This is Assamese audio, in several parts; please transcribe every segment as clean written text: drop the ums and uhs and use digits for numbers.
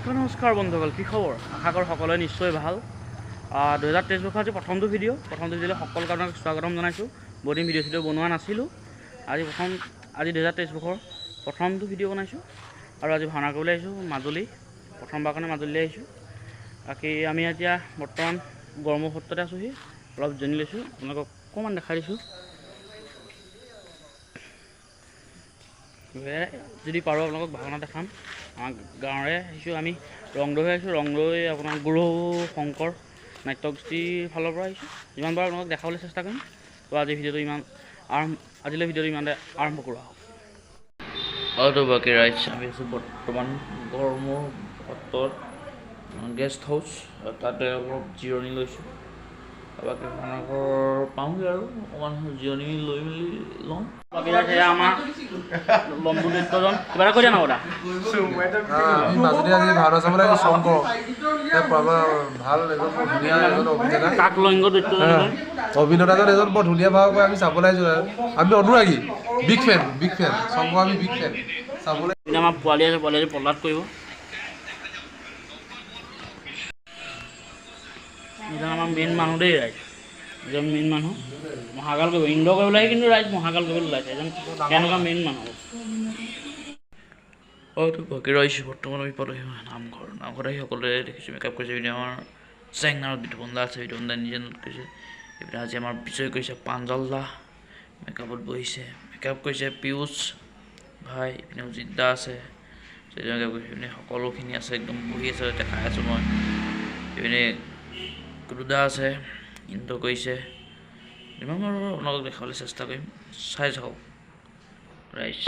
নমস্কাৰ বন্ধুসকল, কি খবৰ? আশা কৰোঁ সকলোৱে নিশ্চয় ভাল। 2023 বৰ্ষৰ আজি প্ৰথমটো ভিডিঅ' সকলোকে আপোনাক স্বাগতম জনাইছোঁ। বহুদিন ভিডিঅ' বনোৱা নাছিলোঁ। আজি 2023 বৰ্ষৰ প্ৰথমটো ভিডিঅ' বনাইছোঁ আৰু আজি ভাওনা কৰিবলৈ আহিছোঁ মাজুলী। প্ৰথমবাৰ কাৰণে মাজুলীলৈ আহিছোঁ। বাকী আমি এতিয়া বৰ্তমান গড়মূৰ সত্ৰতে আছোঁহি। অলপ জানি লৈছোঁ, আপোনালোকক অকণমান দেখাই দিছোঁ। যদি পাৰোঁ আপোনালোকক ভাওনা দেখাম। আমাৰ গাঁৱৰে আহিছোঁ, আমি ৰংদৈ আহিছোঁ। ৰংদৈ আপোনাৰ গুৰু শংকৰ নাট্যগোষ্ঠীৰ ফালৰ পৰা আহিছোঁ। যিমান পাৰোঁ আপোনালোকক দেখাবলৈ চেষ্টা কৰিম। তো আজিলৈ ভিডিঅ'টো ইমানতে আৰম্ভ কৰোঁ। বাকী ৰাইজ, আমি আছোঁ বৰ্তমান গড়মূৰ সত্ৰৰ গেষ্ট হাউচ। তাতে অলপ জিৰণি লৈছোঁ। বাকী ভাওনাঘৰ পাওঁগৈ আৰু অকণমান জিৰণি লৈ মেলি লওঁ। বাকী আমাৰ লম্বু দৈত্যজন কিবা এটা কৈ দিয়া নকৰা। আমি মাজুলী আজি ভাওনা চাবলৈ শংকৰ ভাল এজন ধুনীয়া এজন অভিনেতা, কাকলিংগ দৈত্যজন অভিনেতাজন এজন বৰ ধুনীয়া ভাও কৰে। আমি চাবলৈ আহিছোঁ। আমি অনুৰাগী, বিগ ফেন শংকৰ, আমি বিগ ফেন চাবলৈ। আমাৰ পোৱালি আছে, পোৱালি পলাত কৰিব। এজন আমাৰ মেইন মানুহ দেই ৰাইজ, এজন মেইন মানুহ মহাকাল কৰিব, ইন্দ্ৰ কৰিবলৈ আহি কিন্তু ৰাইজ মহাকাল কৰিবলৈ ওলাইছে। এজন তেনেকুৱা মেইন মানুহ। বাকী ৰাইজ, বৰ্তমান আমি পালোহি নামঘৰত আহি সকলোৱে দেখিছোঁ মেকআপ কৰিছে। এইপিনে আমাৰ চেংনাৰ বিতুপন দা আছে, বিতুপন দা নিজে নোট কৰিছে। এইপিনে আজি আমাৰ বিজয় কৰিছে প্ৰাঞ্জল দা, মেকআপত বহিছে। মেকআপ কৰিছে পীয়ুষ ভাই, এইপিনে অজিত দা আছে, মেকআপ কৰিছে। এইপিনে সকলোখিনি আছে, একদম বহি আছে, দেখাই আছোঁ মই। এইপিনে গুৰুদা আছে, ইন্দ্ৰ কৰিছে। যিমান পাৰোঁ আপোনালোকক দেখাবলৈ চেষ্টা কৰিম, চাই যাওক ৰাইজ।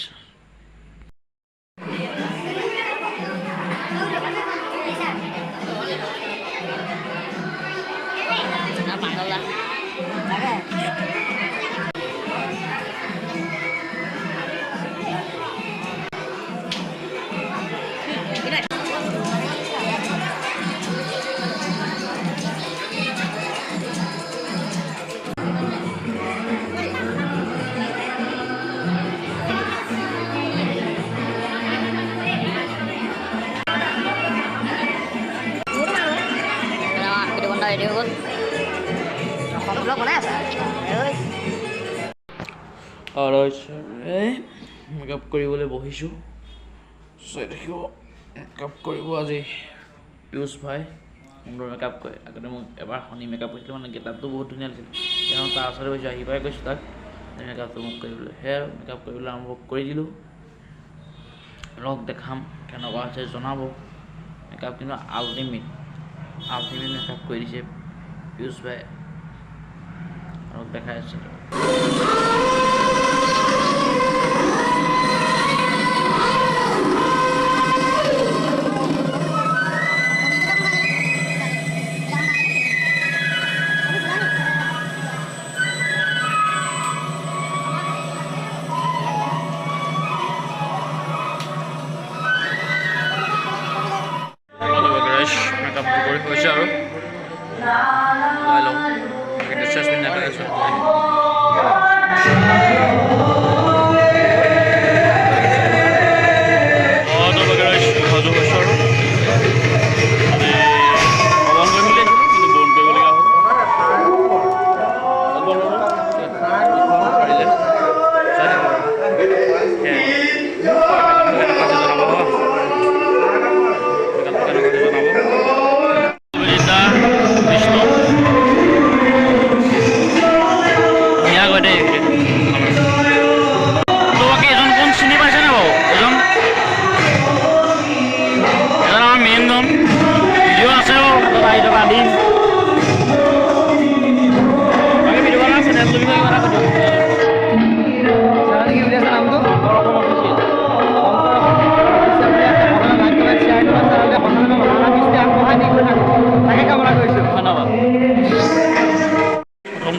মেকআপ কৰিবলৈ বহিছোঁ। চাই দেখিব, মেকআপ কৰিব আজি পীয়ুষ ভাই। সুন্দৰ মেকআপ কৰে। আগতে মোক এবাৰ শনি মেকআপ কৰিছিলোঁ, মানে গেটআপটো বহুত ধুনীয়া লাগিছিল। তেওঁ তাৰ ওচৰতে গৈছোঁ, আহি পাই কৈছোঁ তাক মেকআপটো মোক কৰিবলৈ। সেয়া মেকআপ কৰিবলৈ আৰম্ভ কৰি দিলোঁ। লগ দেখাম কেনেকুৱা হৈছে জনাব। মেকআপ কিন্তু আল্টিমেট মেকআপ কৰি দিছে পীয়ুষ ভাই। অলপ দেখাই আছে। মেকআপটো কৰি হৈছে আৰু ওলাই লওঁ। ড্ৰেছ পিন্ধি নাপাই আছোঁ।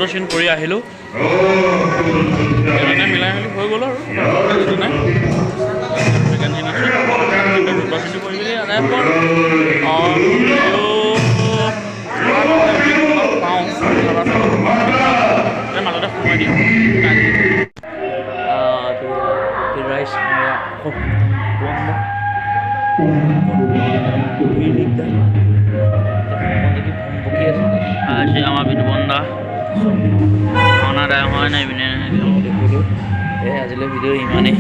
দৰ্শন কৰি আহিলোঁ। মিলাই মেলি হৈ গ'ল আৰু নিৰ্বাচনটো কৰি মেলি আদায় পাওঁ। মাজতে সময় দিওঁ। ৰাইস আজি আমাৰ বিতুপন দা ভাওনা দাই হয় নাই পিনে আজিলৈ ভিডিঅ' ইমানেই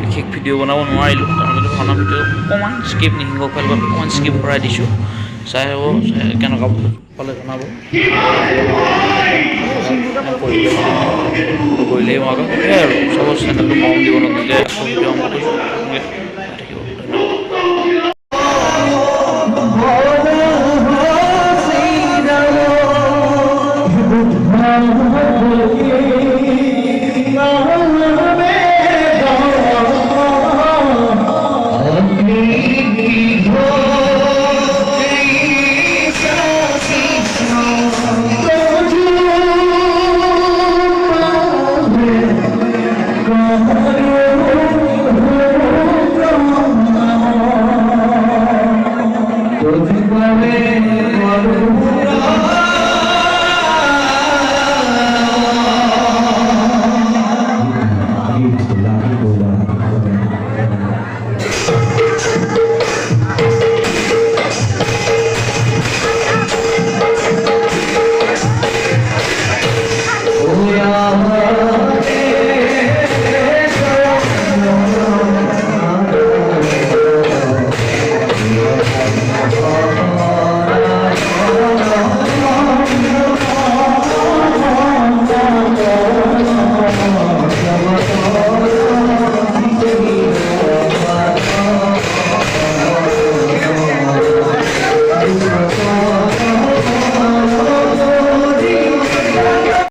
বিশেষ ভিডিঅ' বনাব নোৱাৰিলোঁ তাৰমানে ভাওনা ভিডিঅ' অকণমান স্কিপ নিসিংহ খেলব অকণমান স্কিপ কৰাই দিছোঁ চাই হ'ব কেনেকুৱা পালে জনাব কৰিলেই মই আৰু চবৰ চেনেলটো মৰম দিব নতুনকৈ ভিডিঅ' আৰম্ভ কৰিছোঁ